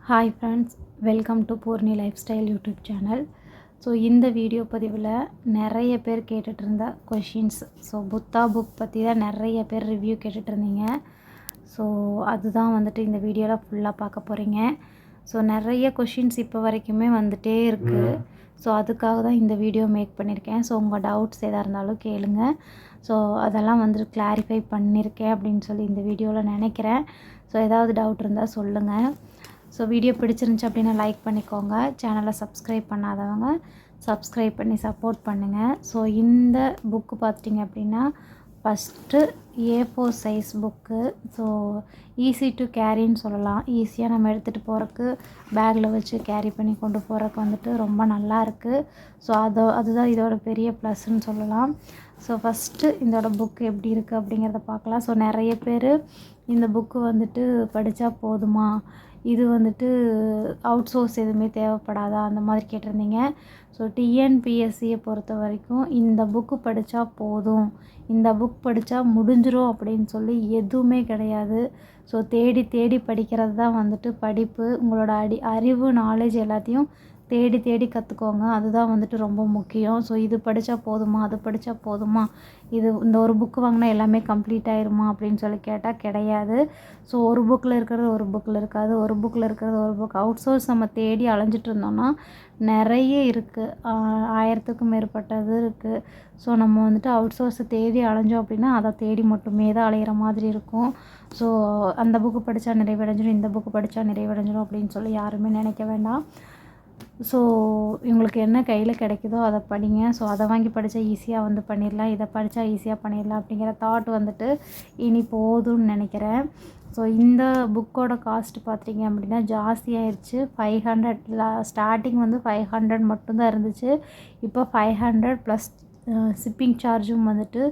Hi friends, welcome to Poorni life style YouTube channel. So இந்த video பதிவில் நிறைய பேர் கேட்டுட்ருந்த கொஷின்ஸ். ஸோ புத்தா புக் பற்றி தான் நிறைய பேர் ரிவ்யூ கேட்டுட்ருந்தீங்க. ஸோ அதுதான் வந்துட்டு இந்த வீடியோவில் ஃபுல்லாக பார்க்க போகிறீங்க. ஸோ நிறைய கொஷின்ஸ் இப்போ வரைக்குமே வந்துகிட்டே இருக்குது. ஸோ அதுக்காக தான் இந்த வீடியோ மேக் பண்ணியிருக்கேன். ஸோ உங்கள் டவுட்ஸ் எதாக இருந்தாலும் கேளுங்க. ஸோ அதெல்லாம் வந்துட்டு கிளாரிஃபை பண்ணியிருக்கேன் அப்படின்னு சொல்லி இந்த வீடியோவில் நினைக்கிறேன். ஸோ ஏதாவது டவுட் இருந்தால் சொல்லுங்கள். ஸோ வீடியோ பிடிச்சிருந்துச்சி அப்படின்னா லைக் பண்ணிக்கோங்க. சேனலை சப்ஸ்கிரைப் பண்ணாதவங்க சப்ஸ்கிரைப் பண்ணி சப்போர்ட் பண்ணுங்கள். ஸோ இந்த புக்கு பார்த்துட்டிங்க அப்படின்னா first A4 size book. So easy to கேரின்னு சொல்லலாம். ஈஸியாக நம்ம எடுத்துகிட்டு போகிறக்கு, பேக்கில் வச்சு கேரி பண்ணி கொண்டு போகிறக்கு வந்துட்டு ரொம்ப நல்லா இருக்குது. ஸோ அதுதான் இதோட பெரிய ப்ளஸ்ன்னு சொல்லலாம். ஸோ ஃபஸ்ட்டு இதோட புக்கு எப்படி இருக்குது அப்படிங்கிறத பார்க்கலாம். ஸோ நிறைய பேர் இந்த புக்கு வந்துட்டு படித்தா போதுமா, இது வந்துட்டு அவுட் சோர்ஸ் எதுவுமே தேவைப்படாதா அந்த மாதிரி கேட்டிருந்தீங்க. ஸோ டிஎன்பிஎஸ்சியை பொறுத்த வரைக்கும் இந்த புக்கு படித்தா போதும், இந்த புக் படித்தா முடிஞ்சிரும் அப்படின்னு சொல்லி எதுவுமே கிடையாது. ஸோ தேடி தேடி படிக்கிறது தான் வந்துட்டு படிப்பு. உங்களோட அறிவு நாலேஜ் எல்லாத்தையும் தேடி தேடி கற்றுக்கோங்க. அதுதான் வந்துட்டு ரொம்ப முக்கியம். ஸோ இது படித்தா போதுமா, அது படித்தா போதுமா, இந்த ஒரு புக்கு வாங்கினா எல்லாமே கம்ப்ளீட் ஆயிருமா அப்படின்னு சொல்லி கேட்டால் கிடையாது. ஸோ ஒரு புக்கில் இருக்கிறது ஒரு புக்கில் இருக்காது, ஒரு புக்கில் இருக்கிறது ஒரு புக். அவுட் சோர்ஸ் நம்ம தேடி அலைஞ்சிட்டு இருந்தோம்னா நிறைய இருக்குது, 1000க்கும் மேற்பட்டது இருக்குது. ஸோ நம்ம வந்துட்டு அவுட் சோர்ஸை தேடி அலைஞ்சோம் அப்படின்னா அதை தேடி மட்டுமே தான் அலையிற மாதிரி இருக்கும். ஸோ அந்த புக்கு படித்தா நிறைவடைஞ்சிடும், இந்த புக்கு படித்தா நிறைவடைஞ்சிடும் அப்படின்னு சொல்லி யாருமே நினைக்க வேண்டாம். ஸோ இவங்களுக்கு என்ன கையில் கிடைக்குதோ அதை படிங்க. ஸோ அதை வாங்கி படித்தா ஈஸியாக வந்து பண்ணிடலாம், இதை படித்தா ஈஸியாக பண்ணிடலாம் அப்படிங்கிற தாட் வந்துட்டு இனி போதும்னு நினைக்கிறேன். ஸோ இந்த புக்கோட காஸ்ட் பார்த்திங்க அப்படின்னா ஜாஸ்தி ஆயிடுச்சு. 500 ஸ்டார்டிங் வந்து 500 மட்டும்தான் இருந்துச்சு. இப்போ 500 ப்ளஸ் ஷிப்பிங் சார்ஜும் வந்துட்டு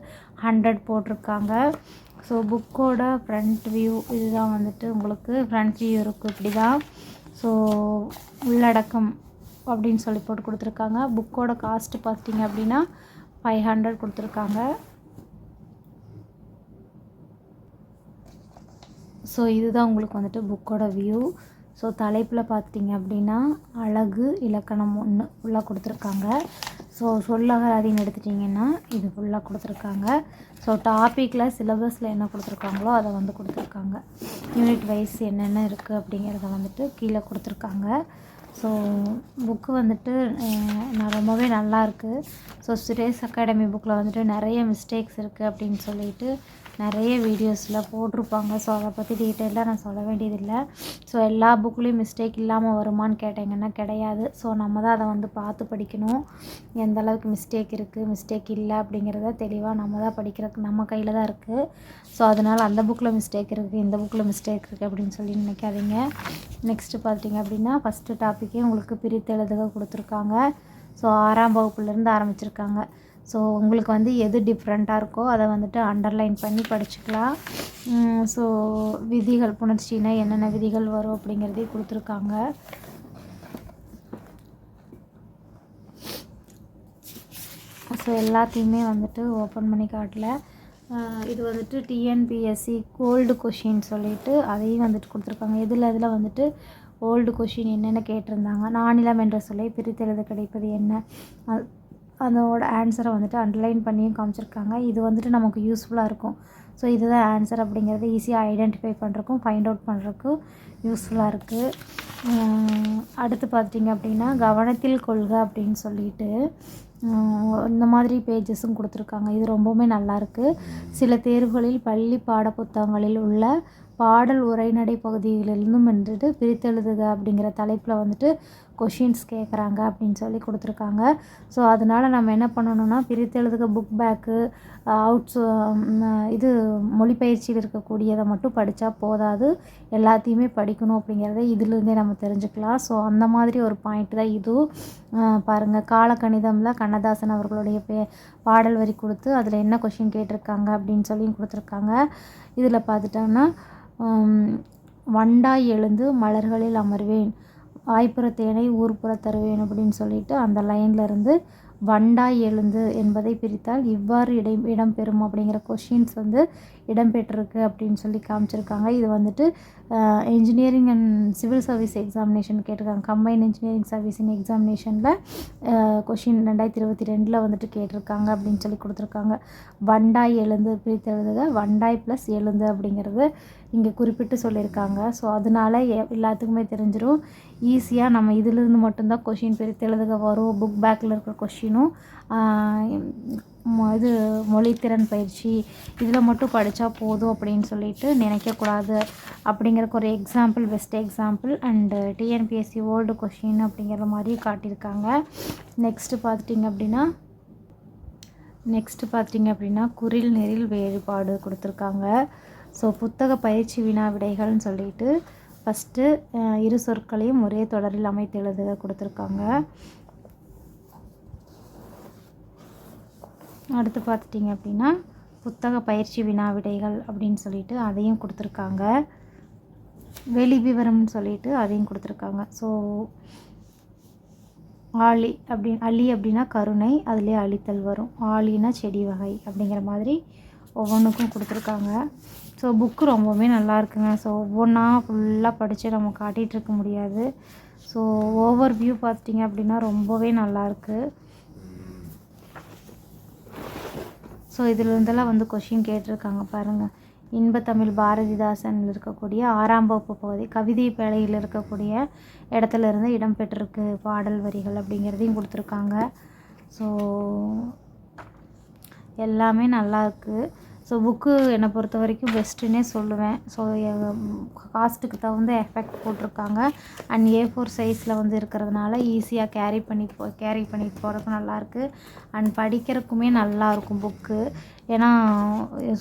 100 போட்டிருக்காங்க. ஸோ புக்கோட ஃப்ரண்ட் வியூ இதுதான் வந்துட்டு உங்களுக்கு ஃப்ரண்ட் வியூ இருக்குது இப்படி தான். ஸோ உள்ளடக்கம் அப்படின்னு சொல்லி போட்டு கொடுத்துருக்காங்க. புக்கோட காஸ்ட்டு பார்த்திங்க அப்படின்னா 500 கொடுத்துருக்காங்க. ஸோ இதுதான் உங்களுக்கு வந்துட்டு புக்கோட வியூ. ஸோ தலைப்பில் பார்த்திங்க அப்படின்னா அழகு இலக்கணம் 1 ஃபுல்லாக கொடுத்துருக்காங்க. ஸோ சொல்லகராதின்னு எடுத்துட்டிங்கன்னா இது ஃபுல்லாக கொடுத்துருக்காங்க. ஸோ டாப்பிக்கில் சிலபஸில் என்ன கொடுத்துருக்காங்களோ அதை வந்து கொடுத்துருக்காங்க. யூனிட் வைஸ் என்னென்ன இருக்குது அப்படிங்கிறத வந்துட்டு கீழே கொடுத்துருக்காங்க. ஸோ புக்கு வந்துட்டு ரொம்பவே நல்லாயிருக்கு. ஸோ சுரேஷ் அகாடமி புக்கில் வந்துட்டு நிறைய மிஸ்டேக்ஸ் இருக்குது அப்படின்னு சொல்லிட்டு நிறைய வீடியோஸில் போட்டிருப்பாங்க. ஸோ அதை பற்றி டீட்டெயிலாக நான் சொல்ல வேண்டியதில்லை. ஸோ எல்லா புக்லேயும் மிஸ்டேக் இல்லாமல் வருமானு கேட்டிங்கன்னா கிடையாது. ஸோ நம்ம தான் அதை வந்து பார்த்து படிக்கணும். எந்த அளவுக்கு மிஸ்டேக் இருக்குது, மிஸ்டேக் இல்லை அப்படிங்கிறத தெளிவாக நம்ம தான் படிக்கிறதுக்கு நம்ம கையில் தான் இருக்குது. ஸோ அதனால் அந்த புக்கில் மிஸ்டேக் இருக்குது, இந்த புக்கில் மிஸ்டேக் இருக்குது அப்படின்னு சொல்லி நினைக்காதீங்க. நெக்ஸ்ட்டு பார்த்திங்க அப்படின்னா ஃபஸ்ட்டு டாப்பிக்கே உங்களுக்கு பிரித்தெழுதுக கொடுத்துருக்காங்க. ஸோ 6ஆம் வகுப்புலேருந்து ஆரம்பிச்சிருக்காங்க. ஸோ உங்களுக்கு வந்து எது டிஃப்ரெண்ட்டாக இருக்கோ அதை வந்துட்டு அண்டர்லைன் பண்ணி படிச்சுக்கலாம். ஸோ விதிகள், புணர்ச்சினா என்னென்ன விதிகள் வரும் அப்படிங்கிறதையும் கொடுத்துருக்காங்க. ஸோ எல்லாத்தையுமே வந்துட்டு ஓப்பன் பண்ணி காட்டல. இது வந்துட்டு டிஎன்பிஎஸ்சி ஓல்டு கொஷின் சொல்லிட்டு அதையும் வந்துட்டு கொடுத்துருக்காங்க. இதில் வந்துட்டு ஓல்டு கொஷின் என்னென்ன கேட்டிருந்தாங்க, நானிலம் என்ற சொல்லை பிரித்தெழுத கிடைப்பது என்ன, அதோட ஆன்சரை வந்துட்டு அண்டர்லைன் பண்ணியும் காமிச்சிருக்காங்க. இது வந்துட்டு நமக்கு யூஸ்ஃபுல்லாக இருக்கும். ஸோ இதுதான் ஆன்சர் அப்படிங்கிறது ஈஸியாக ஐடென்டிஃபை பண்ணுறக்கும் ஃபைண்ட் அவுட் பண்ணுறக்கும் யூஸ்ஃபுல்லாக இருக்குது. அடுத்து பார்த்திங்க அப்படின்னா கவனத்தில் கொள்க அப்படின்னு சொல்லிட்டு இந்த மாதிரி பேஜஸும் கொடுத்துருக்காங்க. இது ரொம்பவுமே நல்லாயிருக்கு. சில தேர்வுகளில் பள்ளி பாடப்புத்தகங்களில் உள்ள பாடல் உரைநடை பகுதிகளிலிருந்தும் வந்துட்டு பிரித்தெழுதுக அப்படிங்கிற தலைப்பில் வந்துட்டு கொஷின்ஸ் கேட்குறாங்க அப்படின்னு சொல்லி கொடுத்துருக்காங்க. ஸோ அதனால் நம்ம என்ன பண்ணணும்னா பிரித்தெழுதுக புக் பேக்கு இது மொழிபெயர்ச்சியில் இருக்கக்கூடியதை மட்டும் படித்தா போதாது, எல்லாத்தையுமே படிக்கணும் அப்படிங்கிறத இதிலிருந்தே நம்ம தெரிஞ்சுக்கலாம். ஸோ அந்த மாதிரி ஒரு பாயிண்ட் தான் இதுவும். பாருங்கள், காலக்கணிதமில் கண்ணதாசன் அவர்களுடைய பாடல் வரி கொடுத்து அதில் என்ன கொஷின் கேட்டிருக்காங்க அப்படின்னு சொல்லி கொடுத்துருக்காங்க. இதில் பார்த்துட்டோம்னா வண்டாய் எழுந்து மலர்களில் அமர்வேன், வாய்ப்புற தேனை ஊர்ப்புற தருவேன் அப்படின்னு சொல்லிட்டு அந்த லைன்லேருந்து வண்டாய் எழுந்து என்பதை பிரித்தால் இவ்வாறு இடம்பெறும் அப்படிங்கிற கொஷின்ஸ் வந்து இடம்பெற்றிருக்கு அப்படின்னு சொல்லி காமிச்சிருக்காங்க. இது வந்துட்டு engineering and civil service examination கேட்டிருக்காங்க. கம்பைன் இன்ஜினியரிங் சர்வீஸின் எக்ஸாமினேஷனில் கொஷின் 2022 வந்துட்டு கேட்டிருக்காங்க அப்படின்னு சொல்லி கொடுத்துருக்காங்க. வண்டாய் எழுந்து பிரித்து எழுதுக, வண்டாய் ப்ளஸ் எழுந்து அப்படிங்கிறது இங்கே குறிப்பிட்டு சொல்லியிருக்காங்க. ஸோ அதனால எல்லாத்துக்குமே தெரிஞ்சிடும். ஈஸியாக நம்ம இதிலிருந்து மட்டும்தான் கொஷின் பிரித்து எழுதுக வரும். புக் பேக்கில் இருக்கிற கொஷினும் இது மொழித்திறன் பயிற்சி இதில் மட்டும் படித்தா போதும் அப்படின்னு சொல்லிட்டு நினைக்கக்கூடாது. அப்படிங்கிறக்கு ஒரு example, best example and TNPSC old question அப்படிங்கிற மாதிரி காட்டியிருக்காங்க. நெக்ஸ்ட்டு பார்த்திங்க அப்படின்னா குறில் நெறில் வேறுபாடு கொடுத்துருக்காங்க. ஸோ புத்தக பயிற்சி வினா விடைகள்னு சொல்லிட்டு ஃபஸ்ட்டு இரு சொற்களையும் ஒரே தொடரில் அமைத்து எழுதுக கொடுத்துருக்காங்க. அடுத்து பார்த்துட்டிங்க அப்படின்னா புத்தக பயிற்சி வினா விடைகள் அப்படின்னு சொல்லிட்டு அதையும் கொடுத்துருக்காங்க. வெளி விவரம்னு சொல்லிட்டு அதையும் கொடுத்துருக்காங்க. ஸோ அலி அப்படின்னா கருணை, அதுலேயே அழித்தல் வரும். ஆலினா செடி வகை அப்படிங்கிற மாதிரி ஒவ்வொன்றுக்கும் கொடுத்துருக்காங்க. ஸோ புக்கு ரொம்பவுமே நல்லா இருக்குங்க. ஸோ ஒவ்வொன்றா ஃபுல்லாக படித்து நம்ம காட்டிகிட்டு இருக்க முடியாது. ஸோ ஓவர் வியூ பார்த்துட்டிங்க அப்படின்னா ரொம்பவே நல்லாயிருக்கு. ஸோ இதிலிருந்தெல்லாம் வந்து கொஷின் கேட்டிருக்காங்க பாருங்கள். இன்பத்தமிழ் பாரதிதாசனில் இருக்கக்கூடிய 6ஆம் வகுப்பு பகுதி கவிதை பேழையில் இருக்கக்கூடிய இடத்துல இருந்து இடம்பெற்றிருக்கு பாடல் வரிகள் அப்படிங்கிறதையும் கொடுத்துருக்காங்க. ஸோ எல்லாமே நல்லாயிருக்கு. ஸோ புக்கு என்னை பொறுத்த வரைக்கும் பெஸ்ட்டுன்னே சொல்லுவேன். ஸோ காஸ்ட்டுக்கு தகுந்த எஃபெக்ட் போட்டிருக்காங்க. அண்ட் A4 சைஸில் வந்து இருக்கிறதுனால ஈஸியாக கேரி பண்ணிட்டு போகிறதுக்கும் நல்லாயிருக்கு. அண்ட் படிக்கிறதுக்குமே நல்லாயிருக்கும் புக்கு. ஏன்னா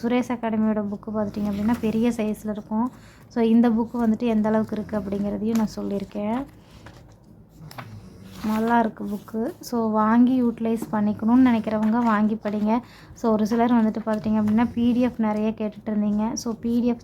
சுரேஷ் அகாடமியோட புக்கு பார்த்துட்டிங்க அப்படின்னா பெரிய சைஸில் இருக்கும். ஸோ இந்த புக்கு வந்துட்டு எந்த அளவுக்கு இருக்குது அப்படிங்கிறதையும் நான் சொல்லியிருக்கேன். நல்லா இருக்குது புக்கு. ஸோ வாங்கி யூட்டிலைஸ் பண்ணிக்கணும்னு நினைக்கிறவங்க வாங்கி படிங்க. ஸோ ஒரு சிலர் வந்துட்டு பார்த்திங்க அப்படின்னா PDF நிறைய கேட்டுட்டு இருந்தீங்க. So PDF